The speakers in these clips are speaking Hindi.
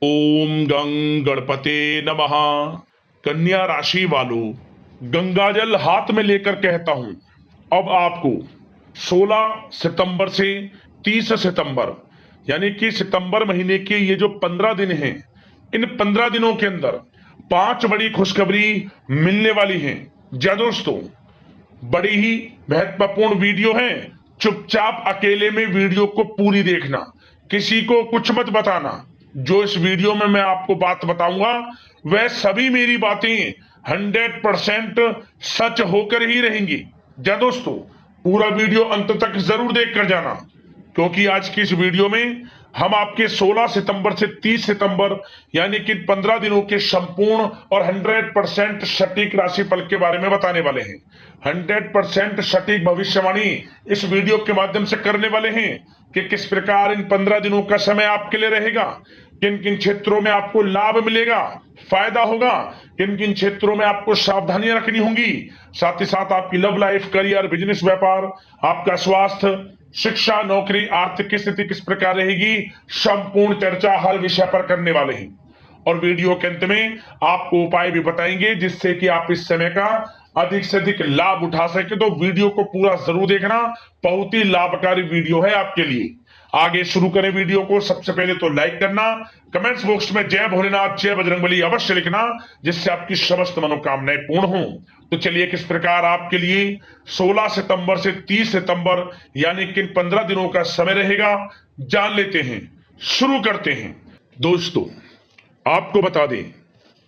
ओम गंग गणपते नमः। कन्या राशि वालों, गंगाजल हाथ में लेकर कहता हूं, अब आपको 16 सितंबर से 30 सितंबर यानी कि सितंबर महीने के ये जो 15 दिन हैं, इन 15 दिनों के अंदर 5 बड़ी खुशखबरी मिलने वाली हैं। जी दोस्तों, बड़ी ही महत्वपूर्ण वीडियो है। चुपचाप अकेले में वीडियो को पूरी देखना, किसी को कुछ मत बताना। जो इस वीडियो में मैं आपको बात बताऊंगा वह सभी मेरी बातें 100% सच होकर ही रहेंगी। जा दोस्तों, पूरा वीडियो अंत तक जरूर देख कर जाना, क्योंकि आज की इस वीडियो में हम आपके 16 सितंबर से 30 सितंबर यानी कि 15 दिनों के संपूर्ण और 100% सटीक राशिफल के बारे में बताने वाले हैं। 100% सटीक भविष्यवाणी इस वीडियो के माध्यम से करने वाले हैं कि किस प्रकार इन 15 दिनों का समय आपके लिए रहेगा, किन किन क्षेत्रों में आपको लाभ मिलेगा, फायदा होगा, किन किन क्षेत्रों में आपको सावधानियां रखनी होंगी, साथ ही साथ आपकी लव लाइफ, करियर, बिजनेस, व्यापार, आपका स्वास्थ्य, शिक्षा, नौकरी, आर्थिक स्थिति किस प्रकार रहेगी, संपूर्ण चर्चा हर विषय पर करने वाले हैं। और वीडियो के अंत में आपको उपाय भी बताएंगे जिससे कि आप इस समय का अधिक से अधिक लाभ उठा सके। तो वीडियो को पूरा जरूर देखना, बहुत ही लाभकारी वीडियो है आपके लिए। आगे शुरू करें वीडियो को। सबसे पहले तो लाइक करना, कमेंट्स बॉक्स में जय भोलेनाथ, जय बजरंगबली अवश्य लिखना, जिससे आपकी समस्त मनोकामनाएं पूर्ण हो। तो चलिए, किस प्रकार आपके लिए 16 सितंबर से 30 सितंबर यानी कि 15 दिनों का समय रहेगा, जान लेते हैं। शुरू करते हैं। दोस्तों, आपको बता दें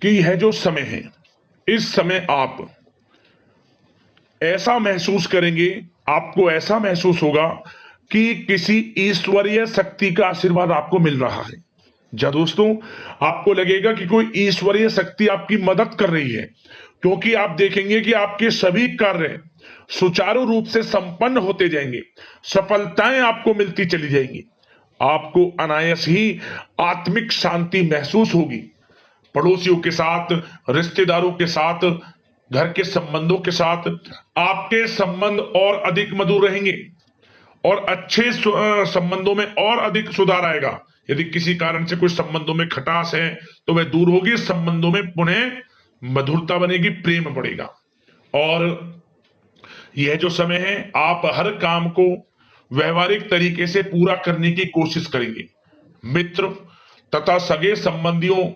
कि यह जो समय है, इस समय आप ऐसा महसूस करेंगे, आपको ऐसा महसूस होगा कि किसी ईश्वरीय शक्ति का आशीर्वाद आपको मिल रहा है। जा दोस्तों, आपको लगेगा कि कोई ईश्वरीय शक्ति आपकी मदद कर रही है, क्योंकि आप देखेंगे कि आपके सभी कार्य सुचारू रूप से संपन्न होते जाएंगे, सफलताएं आपको मिलती चली जाएंगी, आपको अनायास ही आत्मिक शांति महसूस होगी। पड़ोसियों के साथ, रिश्तेदारों के साथ, घर के संबंधों के साथ आपके संबंध और अधिक मधुर रहेंगे और अच्छे संबंधों में और अधिक सुधार आएगा। यदि किसी कारण से कुछ संबंधों में खटास है तो वह दूर होगी, संबंधों में पुनः मधुरता बनेगी, प्रेम बढ़ेगा। और यह जो समय है, आप हर काम को व्यवहारिक तरीके से पूरा करने की कोशिश करेंगे। मित्र तथा सगे संबंधियों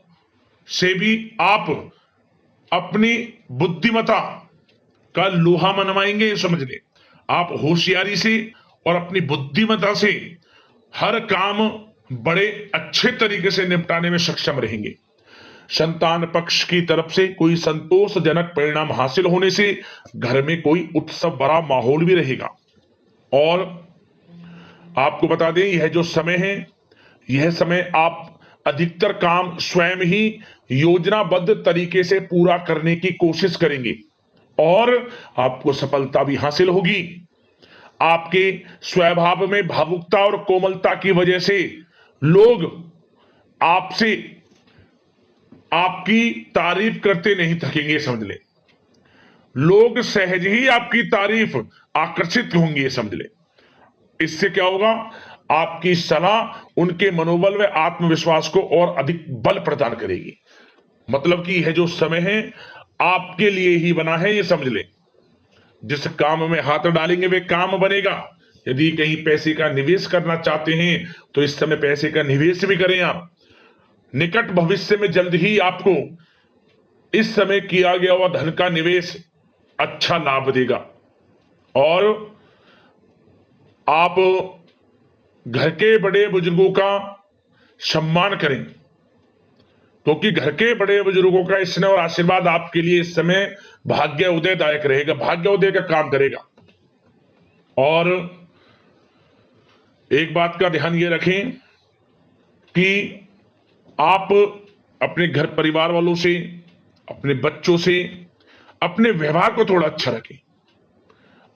से भी आप अपनी बुद्धिमत्ता का लोहा मनवाएंगे। समझ ले, आप होशियारी से और अपनी बुद्धिमत्ता से हर काम बड़े अच्छे तरीके से निपटाने में सक्षम रहेंगे। संतान पक्ष की तरफ से कोई संतोषजनक परिणाम हासिल होने से घर में कोई उत्सव भरा माहौल भी रहेगा। और आपको बता दें, यह जो समय है, यह समय आप अधिकतर काम स्वयं ही योजनाबद्ध तरीके से पूरा करने की कोशिश करेंगे और आपको सफलता भी हासिल होगी। आपके स्वभाव में भावुकता और कोमलता की वजह से लोग आपसे आपकी तारीफ करते नहीं थकेंगे। समझ ले, लोग सहज ही आपकी तारीफ आकर्षित होंगे। समझ ले, इससे क्या होगा, आपकी सलाह उनके मनोबल व आत्मविश्वास को और अधिक बल प्रदान करेगी। मतलब कि यह जो समय है आपके लिए ही बना है, ये समझ ले। जिस काम में हाथ डालेंगे वे काम बनेगा। यदि कहीं पैसे का निवेश करना चाहते हैं तो इस समय पैसे का निवेश भी करें आप। निकट भविष्य में जल्द ही आपको इस समय किया गया हुआ धन का निवेश अच्छा लाभ देगा। और आप घर के बड़े बुजुर्गों का सम्मान करें, क्योंकि घर के बड़े बुजुर्गों का स्नेह और आशीर्वाद आपके लिए इस समय भाग्य उदयदायक रहेगा, भाग्य उदय का काम करेगा। और एक बात का ध्यान ये रखें कि आप अपने घर परिवार वालों से, अपने बच्चों से अपने व्यवहार को थोड़ा अच्छा रखें।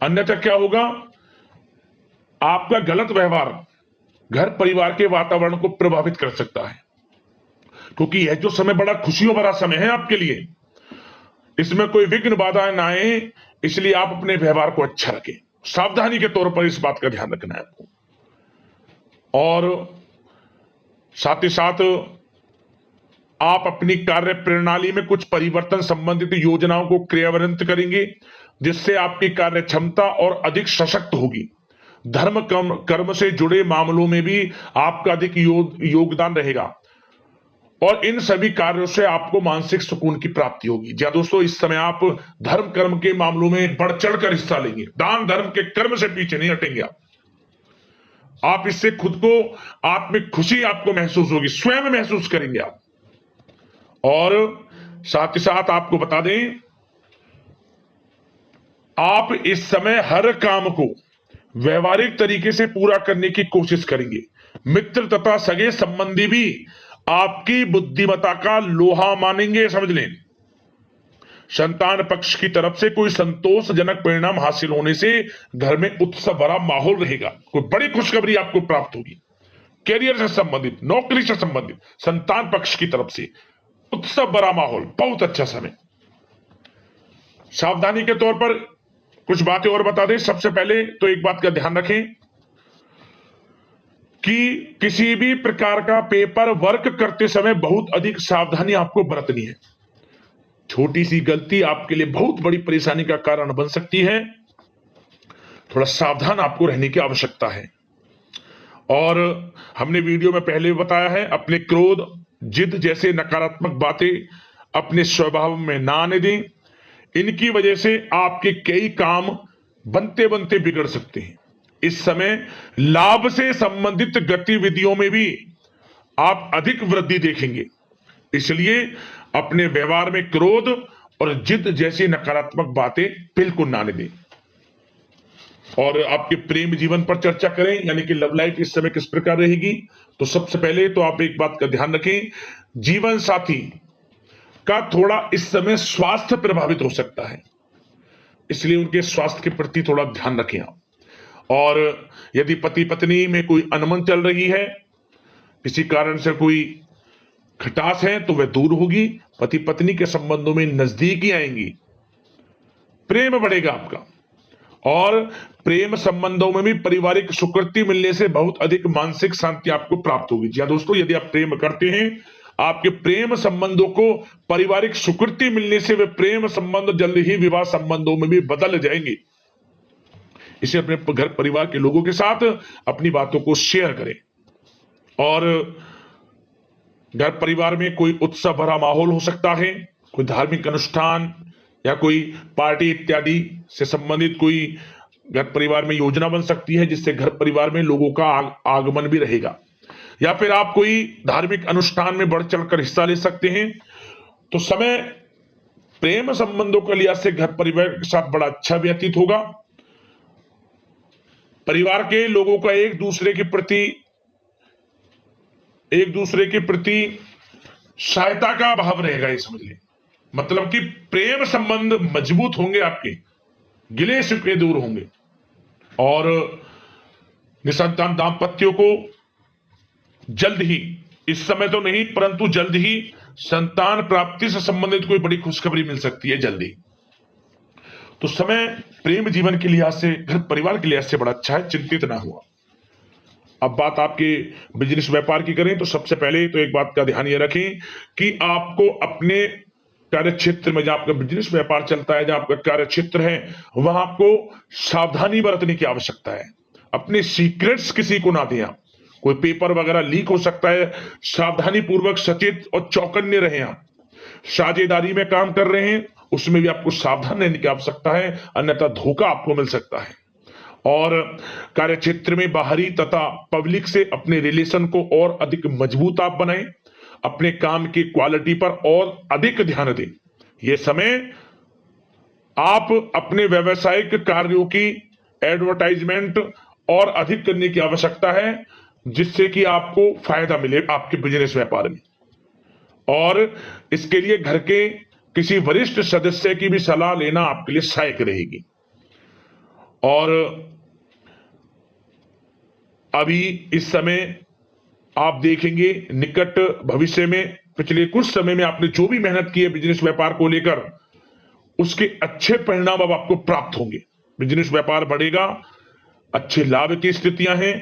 अन्यथा क्या होगा, आपका गलत व्यवहार घर परिवार के वातावरण को प्रभावित कर सकता है। क्योंकि यह जो समय बड़ा खुशियों भरा समय है आपके लिए, इसमें कोई विघ्न बाधा ना आए, इसलिए आप अपने व्यवहार को अच्छा रखें। सावधानी के तौर पर इस बात का ध्यान रखना है आपको। और साथ ही साथ आप अपनी कार्य प्रणाली में कुछ परिवर्तन संबंधित योजनाओं को क्रियान्वित करेंगे, जिससे आपकी कार्य क्षमता और अधिक सशक्त होगी। धर्म कर्म से जुड़े मामलों में भी आपका अधिक योगदान रहेगा और इन सभी कार्यों से आपको मानसिक सुकून की प्राप्ति होगी। जी दोस्तों, इस समय आप धर्म कर्म के मामलों में बढ़ चढ़कर हिस्सा लेंगे। दान धर्म के कर्म से पीछे नहीं हटेंगे आप इससे खुद को आत्मिक खुशी आपको महसूस होगी, स्वयं महसूस करेंगे आप। और साथ ही साथ आपको बता दें, आप इस समय हर काम को व्यवहारिक तरीके से पूरा करने की कोशिश करेंगे। मित्र तथा सगे संबंधी भी आपकी बुद्धिमत्ता का लोहा मानेंगे, समझ लें। संतान पक्ष की तरफ से कोई संतोषजनक परिणाम हासिल होने से घर में उत्सव भरा माहौल रहेगा। कोई बड़ी खुशखबरी आपको प्राप्त होगी। कैरियर से संबंधित, नौकरी से संबंधित, संतान पक्ष की तरफ से उत्सव भरा माहौल, बहुत अच्छा समय। सावधानी के तौर पर कुछ बातें और बता दें। सबसे पहले तो एक बात का ध्यान रखें कि किसी भी प्रकार का पेपर वर्क करते समय बहुत अधिक सावधानी आपको बरतनी है। छोटी सी गलती आपके लिए बहुत बड़ी परेशानी का कारण बन सकती है। थोड़ा सावधान आपको रहने की आवश्यकता है। और हमने वीडियो में पहले भी बताया है, अपने क्रोध, जिद जैसे नकारात्मक बातें अपने स्वभाव में ना आने दें। इनकी वजह से आपके कई काम बनते बनते बिगड़ सकते हैं। इस समय लाभ से संबंधित गतिविधियों में भी आप अधिक वृद्धि देखेंगे, इसलिए अपने व्यवहार में क्रोध और जिद जैसी नकारात्मक बातें बिल्कुल ना आने दें। और आपके प्रेम जीवन पर चर्चा करें, यानी कि लव लाइफ इस समय किस प्रकार रहेगी। तो सबसे पहले तो आप एक बात का ध्यान रखें, जीवन साथी का थोड़ा इस समय स्वास्थ्य प्रभावित हो सकता है, इसलिए उनके स्वास्थ्य के प्रति थोड़ा ध्यान रखें आप। और यदि पति पत्नी में कोई अनबन चल रही है, किसी कारण से कोई खटास है, तो वह दूर होगी। पति पत्नी के संबंधों में नजदीकी आएंगी, प्रेम बढ़ेगा आपका। और प्रेम संबंधों में भी पारिवारिक स्वीकृति मिलने से बहुत अधिक मानसिक शांति आपको प्राप्त होगी। जी दोस्तों, यदि आप प्रेम करते हैं, आपके प्रेम संबंधों को पारिवारिक स्वीकृति मिलने से वे प्रेम संबंध जल्द ही विवाह संबंधों में भी बदल जाएंगे। इसे अपने घर परिवार के लोगों के साथ अपनी बातों को शेयर करें। और घर परिवार में कोई उत्सव भरा माहौल हो सकता है, कोई धार्मिक अनुष्ठान या कोई पार्टी इत्यादि से संबंधित कोई घर परिवार में योजना बन सकती है, जिससे घर परिवार में लोगों का आगमन भी रहेगा। या फिर आप कोई धार्मिक अनुष्ठान में बढ़ चढ़कर हिस्सा ले सकते हैं। तो समय प्रेम संबंधों के लिहाज से घर परिवार के साथ बड़ा अच्छा व्यतीत होगा। परिवार के लोगों का एक दूसरे के प्रति सहायता का भाव रहेगा, ये समझ लें। मतलब कि प्रेम संबंध मजबूत होंगे, आपके गिले शिकवे दूर होंगे। और निसंतान दाम्पत्यों को जल्द ही, इस समय तो नहीं परंतु जल्द ही संतान प्राप्ति से संबंधित कोई बड़ी खुशखबरी मिल सकती है जल्दी। तो समय प्रेम जीवन के लिहाज से, घर परिवार के लिहाज से बड़ा अच्छा है, चिंतित ना हुआ। अब बात आपके बिजनेस व्यापार की करें, तो सबसे पहले तो एक बात का ध्यान ये रखें कि आपको अपने कार्य क्षेत्र में, जहां आपका बिजनेस व्यापार चलता है, जहां आपका कार्य क्षेत्र है, वहां आपको सावधानी बरतने की आवश्यकता है। अपने सीक्रेट्स किसी को ना दें आप। कोई पेपर वगैरह लीक हो सकता है, सावधानी पूर्वक सचेत और चौकन्ने रहें आप। साझेदारी में काम कर रहे हैं, उसमें भी आपको सावधान रहने की आवश्यकता है, अन्यथा धोखा आपको मिल सकता है। और कार्य क्षेत्र में बाहरी तथा पब्लिक से अपने रिलेशन को और अधिक मजबूत आप बनाएं। अपने काम की क्वालिटी पर और अधिक ध्यान दें। यह समय आप अपने व्यावसायिक कार्यों की एडवर्टाइजमेंट और अधिक करने की आवश्यकता है, जिससे कि आपको फायदा मिले आपके बिजनेस व्यापार में। और इसके लिए घर के किसी वरिष्ठ सदस्य की भी सलाह लेना आपके लिए सहायक रहेगी। और अभी इस समय आप देखेंगे, निकट भविष्य में, पिछले कुछ समय में आपने जो भी मेहनत की है बिजनेस व्यापार को लेकर, उसके अच्छे परिणाम अब आपको प्राप्त होंगे। बिजनेस व्यापार बढ़ेगा, अच्छे लाभ की स्थितियां हैं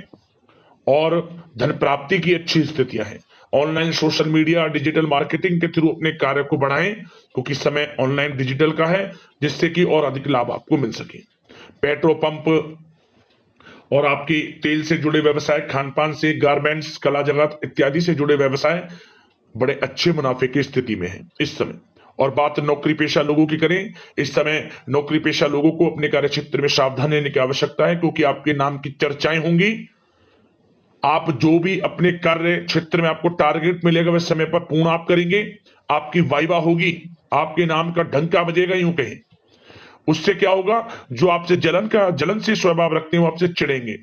और धन प्राप्ति की अच्छी स्थितियां हैं। Online social media digital marketing के थ्रू अपने कार्य को बढ़ाएं, क्योंकि समय ऑनलाइन डिजिटल का है, जिससे कि और अधिक लाभ आपको मिल सके। पेट्रोल पंप और आपकी तेल से जुड़े व्यवसाय, खान पान से, गारमेंट्स, कला जगत इत्यादि से जुड़े व्यवसाय बड़े अच्छे मुनाफे की स्थिति में है इस समय। और बात नौकरी पेशा लोगों की करें, इस समय नौकरी पेशा लोगों को अपने कार्य क्षेत्र में सावधान रहने की आवश्यकता है, क्योंकि आपके नाम की चर्चाएं होंगी। आप जो भी अपने कार्य क्षेत्र में आपको टारगेट मिलेगा वह समय पर पूर्ण आप करेंगे, आपकी वाइवा होगी, आपके नाम का डंका बजेगा, यूं कहें। उससे क्या होगा, जो आपसे जलनशील स्वभाव रखते हैं वो आपसे चिढ़ेंगे,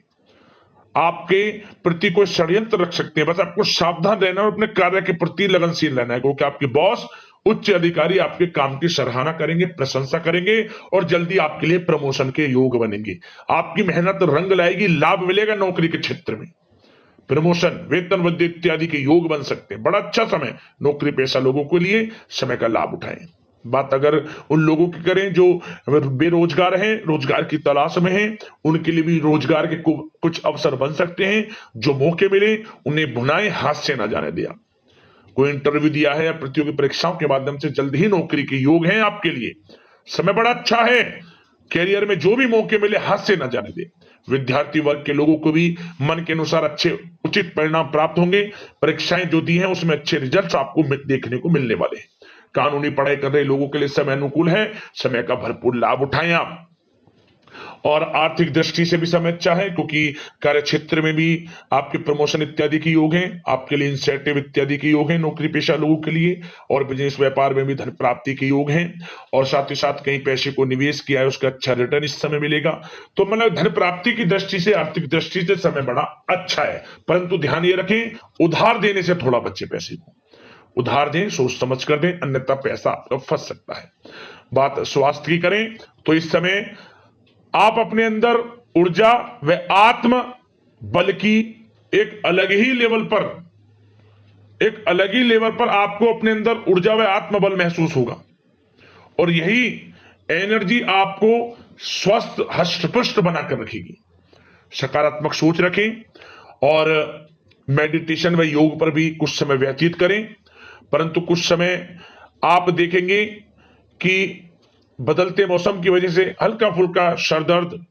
आपके प्रति कोई षड्यंत्र रख सकते हैं। बस आपको सावधान रहना और अपने कार्य के प्रति लगनशील रहना है, क्योंकि आपके बॉस उच्च अधिकारी आपके काम की सराहना करेंगे, प्रशंसा करेंगे और जल्दी आपके लिए प्रमोशन के योग बनेंगे। आपकी मेहनत रंग लाएगी, लाभ मिलेगा नौकरी के क्षेत्र में, प्रमोशन, वेतन वृद्धि इत्यादि के योग बन सकते हैं। बड़ा अच्छा समय नौकरी पेशा लोगों के लिए, समय का लाभ उठाएं। बात अगर उन लोगों की करें जो बेरोजगार हैं, रोजगार की तलाश में हैं, उनके लिए भी रोजगार के कुछ अवसर बन सकते हैं। जो मौके मिले उन्हें भुनाएं, हाथ से ना जाने दिया। कोई इंटरव्यू दिया है या प्रतियोगी परीक्षाओं के माध्यम से जल्द ही नौकरी के योग हैं आपके लिए, समय बड़ा अच्छा है। कैरियर में जो भी मौके मिले हाथ से ना जाने दे। विद्यार्थी वर्ग के लोगों को भी मन के अनुसार अच्छे उचित परिणाम प्राप्त होंगे। परीक्षाएं जो दी हैं उसमें अच्छे रिजल्ट्स आपको देखने को मिलने वाले हैं। कानूनी पढ़ाई कर रहे लोगों के लिए समय अनुकूल है, समय का भरपूर लाभ उठाएं आप। और आर्थिक दृष्टि से भी समय अच्छा है, क्योंकि कार्य क्षेत्र में भी आपके प्रमोशन इत्यादि के योग हैं, आपके लिए इंसेंटिव इत्यादि के योग हैं नौकरी पेशा लोगों के लिए। और बिजनेस व्यापार में भी धन प्राप्ति के योग हैं, और साथ ही साथ कहीं पैसे को निवेश किया है उसका अच्छा रिटर्न इस समय मिलेगा। तो मतलब धन प्राप्ति की दृष्टि से, आर्थिक दृष्टि से समय बड़ा अच्छा है। परंतु ध्यान ये रखें, उधार देने से थोड़ा बचे, पैसे को उधार दें, सोच समझ कर दें, अन्यथा पैसा आपका फंस सकता है। बात स्वास्थ्य की करें तो इस समय आप अपने अंदर ऊर्जा व आत्म बल की एक अलग ही लेवल पर आपको अपने अंदर ऊर्जा व आत्म बल महसूस होगा, और यही एनर्जी आपको स्वस्थ हष्ट-पुष्ट बनाकर रखेगी। सकारात्मक सोच रखें और मेडिटेशन व योग पर भी कुछ समय व्यतीत करें। परंतु कुछ समय आप देखेंगे कि बदलते मौसम की वजह से हल्का फुल्का सर दर्द,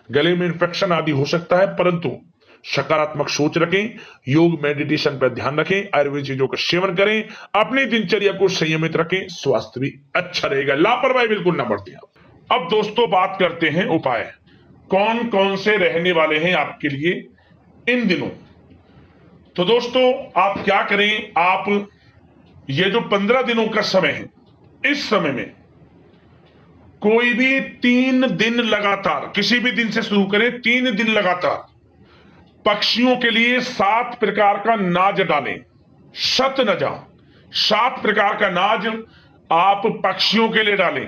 गले में इंफेक्शन आदि हो सकता है, परंतु सकारात्मक सोच रखें, योग मेडिटेशन पर ध्यान रखें, आयुर्वेद चीजों का सेवन करें, अपनी दिनचर्या को संयमित रखें, स्वास्थ्य भी अच्छा रहेगा, लापरवाही बिल्कुल ना बरतें। अब दोस्तों बात करते हैं उपाय, कौन कौन से रहने वाले हैं आपके लिए इन दिनों। तो दोस्तों आप क्या करें, आप ये जो 15 दिनों का समय है, इस समय में कोई भी 3 दिन लगातार, किसी भी दिन से शुरू करें, 3 दिन लगातार पक्षियों के लिए 7 प्रकार का नाज डालें। शत न जा 7 प्रकार का नाज आप पक्षियों के लिए डालें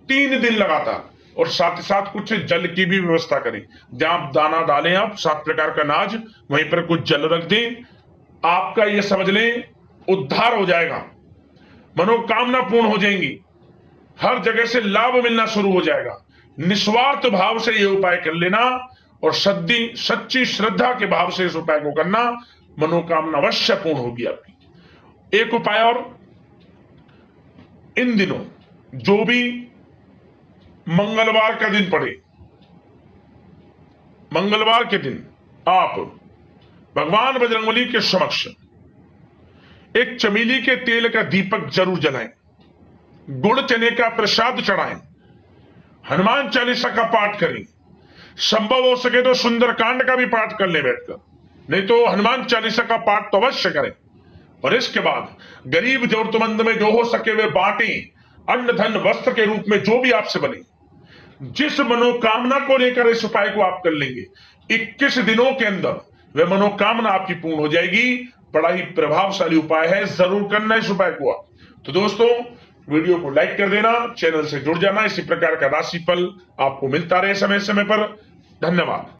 3 दिन लगातार, और साथ ही साथ कुछ जल की भी व्यवस्था करें। जहां आप दाना डालें, आप 7 प्रकार का नाज, वहीं पर कुछ जल रख दें। आपका यह समझ लें उद्धार हो जाएगा, मनोकामना पूर्ण हो जाएंगी, हर जगह से लाभ मिलना शुरू हो जाएगा। निस्वार्थ भाव से यह उपाय कर लेना और सच्ची श्रद्धा के भाव से इस उपाय को करना, मनोकामना अवश्य पूर्ण होगी आपकी। एक उपाय और, इन दिनों जो भी मंगलवार का दिन पड़े, मंगलवार के दिन आप भगवान बजरंगबली के समक्ष एक चमेली के तेल का दीपक जरूर जलाएं, गुड़ चने का प्रसाद चढ़ाएं, हनुमान चालीसा का पाठ करें, संभव हो सके तो सुंदरकांड का भी पाठ कर ले बैठकर, नहीं तो हनुमान चालीसा का पाठ तो अवश्य करें। और इसके बाद गरीब जरूरतमंद में जो हो सके वे बांटें, अन्न धन वस्त्र के रूप में जो भी आपसे बने। जिस मनोकामना को लेकर इस उपाय को आप कर लेंगे, 21 दिनों के अंदर वह मनोकामना आपकी पूर्ण हो जाएगी। बड़ा ही प्रभावशाली उपाय है, जरूर करना इस उपाय को आप। तो दोस्तों वीडियो को लाइक कर देना, चैनल से जुड़ जाना, इसी प्रकार का राशिफल आपको मिलता रहे समय समय पर। धन्यवाद।